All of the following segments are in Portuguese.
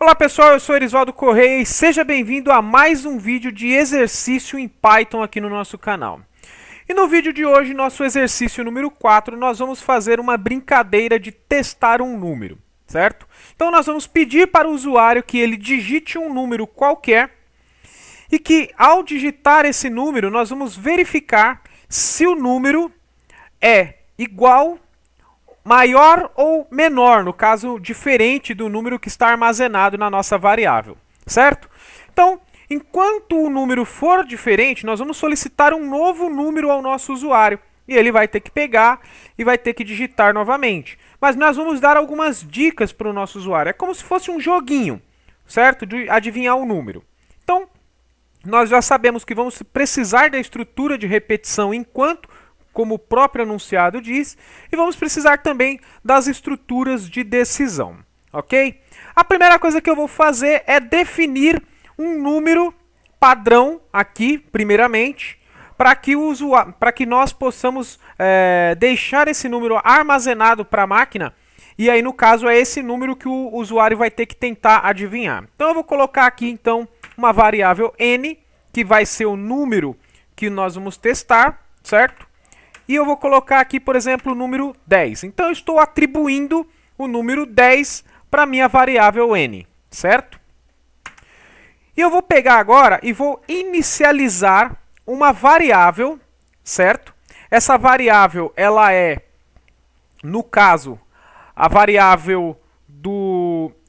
Olá pessoal, eu sou Erisvaldo Correia e seja bem-vindo a mais um vídeo de exercício em Python aqui no nosso canal. E no vídeo de hoje, nosso exercício número 4, nós vamos fazer uma brincadeira de testar um número, certo? Então nós vamos pedir para o usuário que ele digite um número qualquer e que ao digitar esse número, nós vamos verificar se o número é igual, maior ou menor, no caso diferente do número que está armazenado na nossa variável, certo? Então, enquanto o número for diferente, nós vamos solicitar um novo número ao nosso usuário e ele vai ter que pegar e vai ter que digitar novamente. Mas nós vamos dar algumas dicas para o nosso usuário. É como se fosse um joguinho, certo? De adivinhar o número. Então, nós já sabemos que vamos precisar da estrutura de repetição enquanto, como o próprio enunciado diz, e vamos precisar também das estruturas de decisão, ok? A primeira coisa que eu vou fazer é definir um número padrão aqui, primeiramente, para que nós possamos deixar esse número armazenado para a máquina, e aí no caso é esse número que o usuário vai ter que tentar adivinhar. Então eu vou colocar aqui então uma variável n, que vai ser o número que nós vamos testar, certo? E eu vou colocar aqui, por exemplo, o número 10. Então, eu estou atribuindo o número 10 para a minha variável n, certo? E eu vou pegar agora e vou inicializar uma variável, certo? Essa variável, ela é, no caso, a variável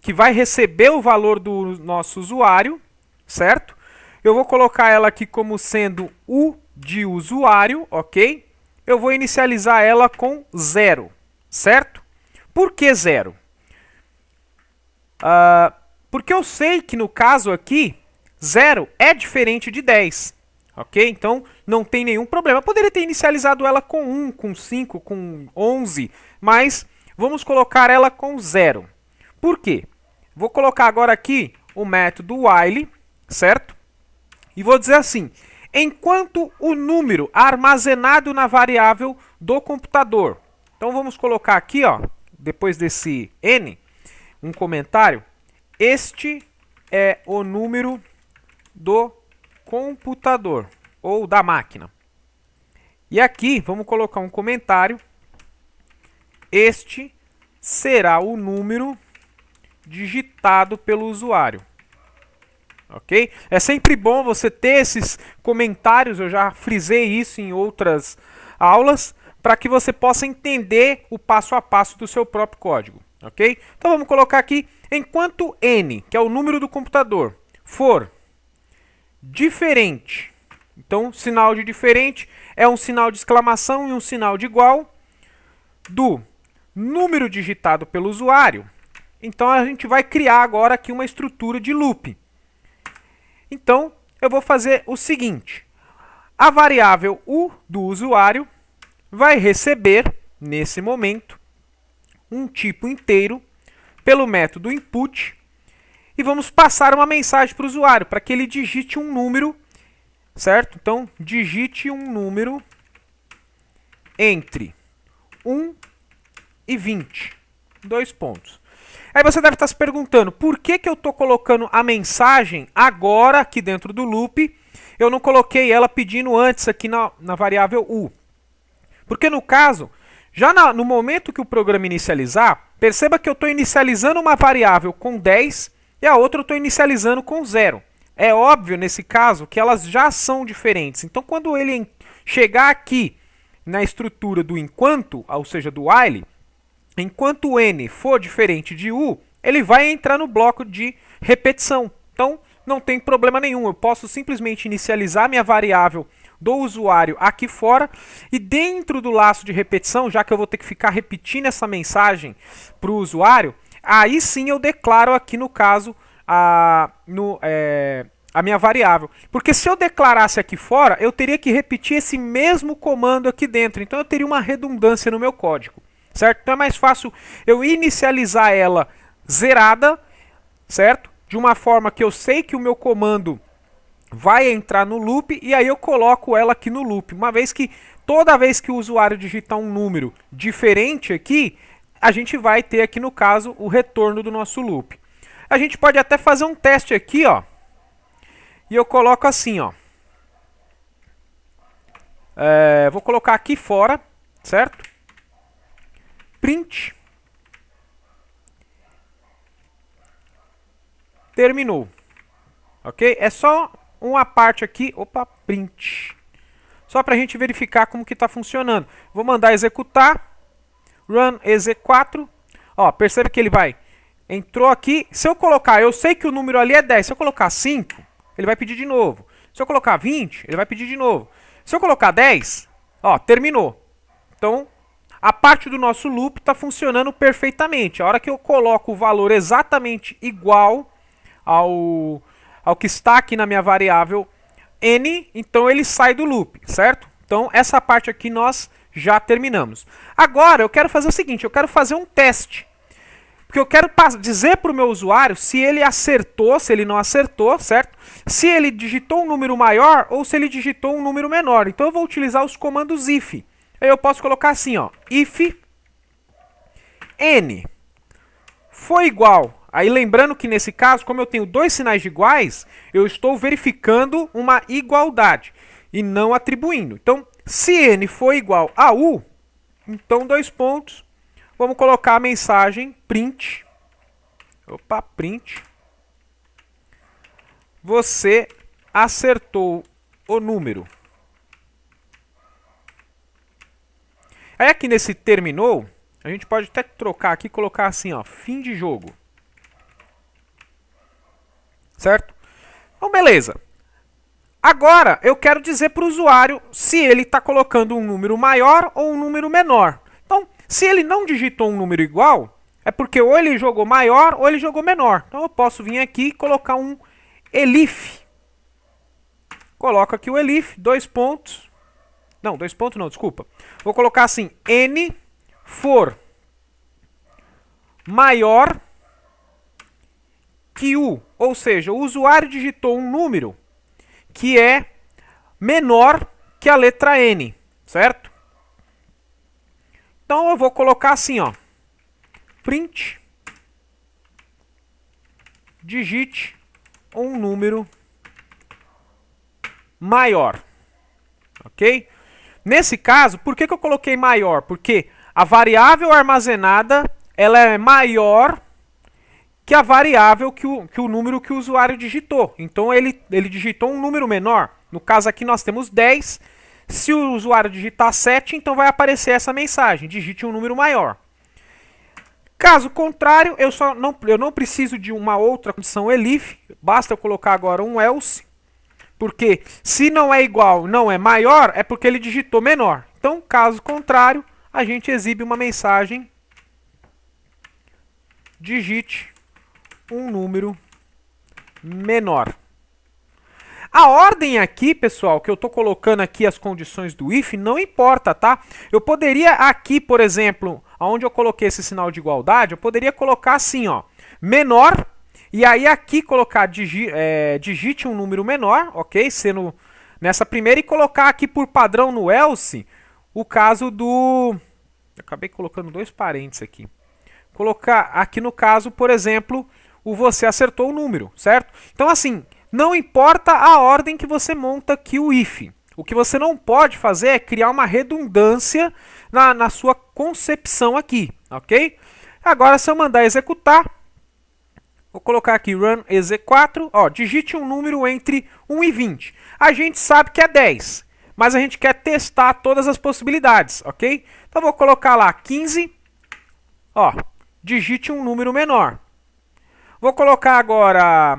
que vai receber o valor do nosso usuário, certo? Eu vou colocar ela aqui como sendo o de usuário, ok? Eu vou inicializar ela com 0, certo? Por que 0? Porque eu sei que no caso aqui, 0 é diferente de 10, ok? Então, não tem nenhum problema. Eu poderia ter inicializado ela com 1, com 5, com 11, mas vamos colocar ela com 0. Por quê? Vou colocar agora aqui o método while, certo? E vou dizer assim: enquanto o número armazenado na variável do computador. Então vamos colocar aqui, ó, depois desse n, um comentário. Este é o número do computador ou da máquina. E aqui vamos colocar um comentário. Este será o número digitado pelo usuário. Ok? É sempre bom você ter esses comentários, eu já frisei isso em outras aulas, para que você possa entender o passo a passo do seu próprio código. Ok? Então vamos colocar aqui, enquanto n, que é o número do computador, for diferente, então sinal de diferente é um sinal de exclamação e um sinal de igual, do número digitado pelo usuário, então a gente vai criar agora aqui uma estrutura de loop. Então, eu vou fazer o seguinte: a variável u do usuário vai receber, nesse momento, um tipo inteiro pelo método input e vamos passar uma mensagem para o usuário, para que ele digite um número, certo? Então, digite um número entre 1 e 20. 2 pontos. Aí você deve estar se perguntando, por que eu estou colocando a mensagem agora aqui dentro do loop? Eu não coloquei ela pedindo antes aqui na variável u. Porque no caso, já no momento que o programa inicializar, perceba que eu estou inicializando uma variável com 10 e a outra eu estou inicializando com 0. É óbvio nesse caso que elas já são diferentes. Então quando ele chegar aqui na estrutura do enquanto, ou seja, do while, enquanto o n for diferente de u, ele vai entrar no bloco de repetição. Então, não tem problema nenhum. Eu posso simplesmente inicializar minha variável do usuário aqui fora e dentro do laço de repetição, já que eu vou ter que ficar repetindo essa mensagem para o usuário, aí sim eu declaro aqui no caso a minha variável. Porque se eu declarasse aqui fora, eu teria que repetir esse mesmo comando aqui dentro. Então eu teria uma redundância no meu código. Certo? Então é mais fácil eu inicializar ela zerada, certo? De uma forma que eu sei que o meu comando vai entrar no loop e aí eu coloco ela aqui no loop. Uma vez que toda vez que o usuário digitar um número diferente aqui, a gente vai ter aqui no caso o retorno do nosso loop. A gente pode até fazer um teste aqui, ó. E eu coloco assim, ó. Vou colocar aqui fora, certo? Print. Terminou. Ok? É só uma parte aqui. Opa, print. Só para a gente verificar como que está funcionando. Vou mandar executar. Run EZ4. Ó, percebe que ele vai. Entrou aqui. Se eu colocar, eu sei que o número ali é 10. Se eu colocar 5, ele vai pedir de novo. Se eu colocar 20, ele vai pedir de novo. Se eu colocar 10, ó, terminou. Então, a parte do nosso loop está funcionando perfeitamente. A hora que eu coloco o valor exatamente igual ao que está aqui na minha variável n, então ele sai do loop, certo? Então, essa parte aqui nós já terminamos. Agora, eu quero fazer o seguinte, eu quero fazer um teste. Porque eu quero dizer para o meu usuário se ele acertou, se ele não acertou, certo? Se ele digitou um número maior ou se ele digitou um número menor. Então eu vou utilizar os comandos if. Aí eu posso colocar assim, ó, if n foi igual. Aí lembrando que nesse caso, como eu tenho dois sinais de iguais, eu estou verificando uma igualdade e não atribuindo. Então, se n for igual a u, então dois pontos. Vamos colocar a mensagem print. Opa, print. Você acertou o número. Aí aqui nesse terminou, a gente pode até trocar aqui e colocar assim, ó, fim de jogo. Certo? Então, beleza. Agora, eu quero dizer para o usuário se ele está colocando um número maior ou um número menor. Então, se ele não digitou um número igual, é porque ou ele jogou maior ou ele jogou menor. Então eu posso vir aqui e colocar um elif. Coloco aqui o elif, dois pontos. Não, dois pontos não, desculpa. Vou colocar assim, n for maior que u. Ou seja, o usuário digitou um número que é menor que a letra n, certo? Então eu vou colocar assim, ó, print, digite um número maior, ok? Nesse caso, por que eu coloquei maior? Porque a variável armazenada ela é maior que a variável que o número que o usuário digitou. Então ele digitou um número menor. No caso aqui nós temos 10. Se o usuário digitar 7, então vai aparecer essa mensagem, digite um número maior. Caso contrário, eu não preciso de uma outra condição elif, basta eu colocar agora um else, porque se não é igual, não é maior, é porque ele digitou menor. Então, caso contrário, a gente exibe uma mensagem, digite um número menor. A ordem aqui, pessoal, que eu estou colocando aqui as condições do if, não importa, tá? Eu poderia aqui, por exemplo, onde eu coloquei esse sinal de igualdade, eu poderia colocar assim, ó, menor, e aí aqui colocar digite um número menor, ok? Sendo nessa primeira, e colocar aqui por padrão no else, o caso do... Eu acabei colocando dois parênteses aqui. Colocar aqui no caso, por exemplo, o você acertou o número, certo? Então assim... Não importa a ordem que você monta aqui o if. O que você não pode fazer é criar uma redundância na sua concepção aqui, ok? Agora, se eu mandar executar, vou colocar aqui run EZ4, ó, digite um número entre 1 e 20. A gente sabe que é 10, mas a gente quer testar todas as possibilidades, ok? Então, vou colocar lá 15, ó, digite um número menor. Vou colocar agora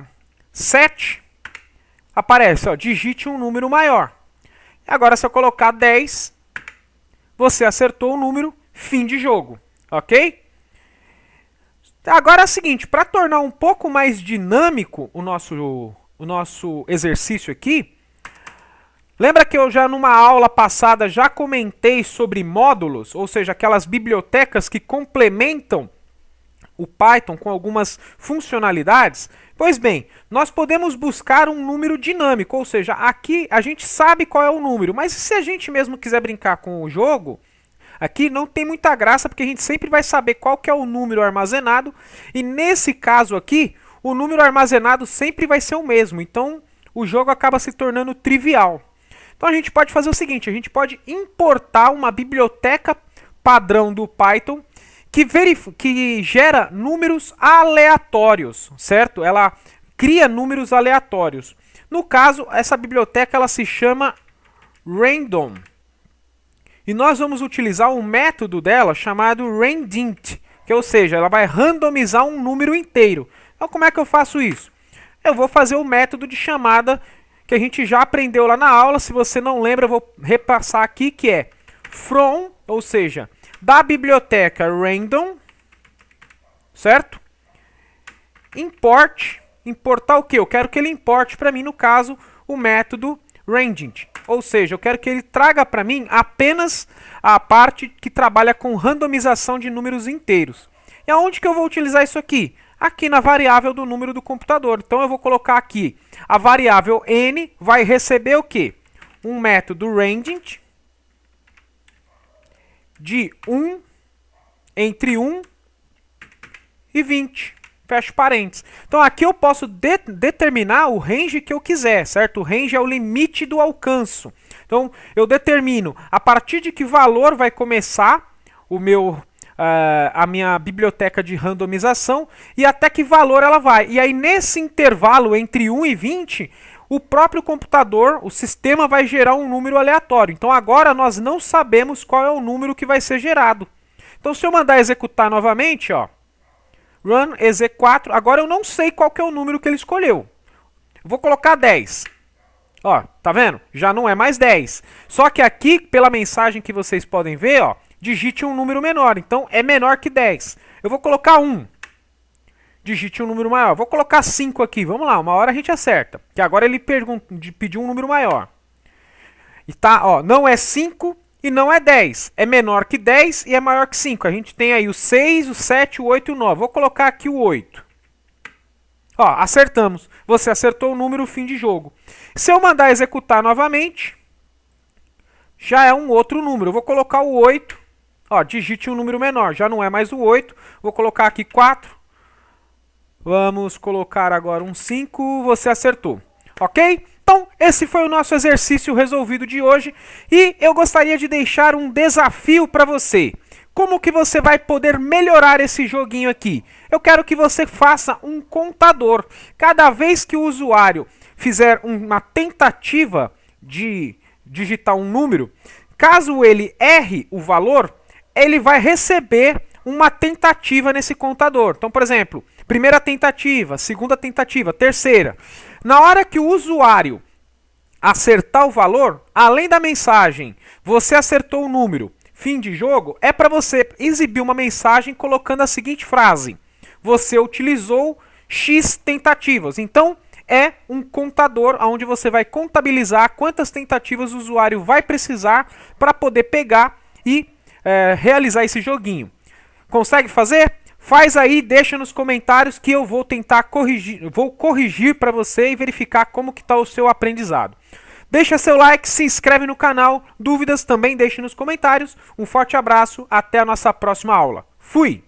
7, aparece, ó, digite um número maior. Agora, se eu colocar 10, você acertou o número, fim de jogo, ok? Agora é o seguinte, para tornar um pouco mais dinâmico o nosso exercício aqui, lembra que eu já numa aula passada já comentei sobre módulos, ou seja, aquelas bibliotecas que complementam o Python com algumas funcionalidades? Pois bem, nós podemos buscar um número dinâmico, ou seja, aqui a gente sabe qual é o número, mas se a gente mesmo quiser brincar com o jogo, aqui não tem muita graça, porque a gente sempre vai saber qual que é o número armazenado, e nesse caso aqui, o número armazenado sempre vai ser o mesmo. Então, o jogo acaba se tornando trivial. Então, a gente pode fazer o seguinte, a gente pode importar uma biblioteca padrão do Python que gera números aleatórios, certo? Ela cria números aleatórios. No caso, essa biblioteca ela se chama random. E nós vamos utilizar um método dela chamado randint, que ou seja, ela vai randomizar um número inteiro. Então como é que eu faço isso? Eu vou fazer o método de chamada que a gente já aprendeu lá na aula. Se você não lembra, eu vou repassar aqui, que é from, ou seja, da biblioteca random, certo? Importar o que? Eu quero que ele importe para mim, no caso, o método randint. Ou seja, eu quero que ele traga para mim apenas a parte que trabalha com randomização de números inteiros. E aonde que eu vou utilizar isso aqui? Aqui na variável do número do computador. Então eu vou colocar aqui a variável n vai receber o quê? Um método randint de 1 entre 1 e 20. Fecho parênteses. Então aqui eu posso determinar o range que eu quiser, certo? O range é o limite do alcance. Então eu determino a partir de que valor vai começar a minha biblioteca de randomização e até que valor ela vai. E aí nesse intervalo entre 1 e 20, o próprio computador, o sistema vai gerar um número aleatório. Então agora nós não sabemos qual é o número que vai ser gerado. Então se eu mandar executar novamente, ó, run exe4, agora eu não sei qual que é o número que ele escolheu. Eu vou colocar 10. Ó, tá vendo? Já não é mais 10. Só que aqui, pela mensagem que vocês podem ver, ó, digite um número menor. Então é menor que 10. Eu vou colocar 1. Digite um número maior. Vou colocar 5 aqui. Vamos lá, uma hora a gente acerta. Que agora ele pediu um número maior. E tá, ó, não é 5 e não é 10. É menor que 10 e é maior que 5. A gente tem aí o 6, o 7, o 8 e o 9. Vou colocar aqui o 8. Ó, acertamos. Você acertou o número, fim de jogo. Se eu mandar executar novamente, já é um outro número. Eu vou colocar o 8. Ó, digite um número menor. Já não é mais o 8. Vou colocar aqui 4. Vamos colocar agora um 5. Você acertou. Ok? Então, esse foi o nosso exercício resolvido de hoje. E eu gostaria de deixar um desafio para você. Como que você vai poder melhorar esse joguinho aqui? Eu quero que você faça um contador. Cada vez que o usuário fizer uma tentativa de digitar um número, caso ele erre o valor, ele vai receber uma tentativa nesse contador. Então, por exemplo, primeira tentativa, segunda tentativa, terceira. Na hora que o usuário acertar o valor, além da mensagem, você acertou o número, fim de jogo, é para você exibir uma mensagem colocando a seguinte frase: você utilizou X tentativas. Então, é um contador onde você vai contabilizar quantas tentativas o usuário vai precisar para poder pegar e realizar esse joguinho. Consegue fazer? Faz aí, deixa nos comentários que eu vou tentar corrigir para você e verificar como que está o seu aprendizado. Deixa seu like, se inscreve no canal, dúvidas também deixe nos comentários. Um forte abraço, até a nossa próxima aula. Fui!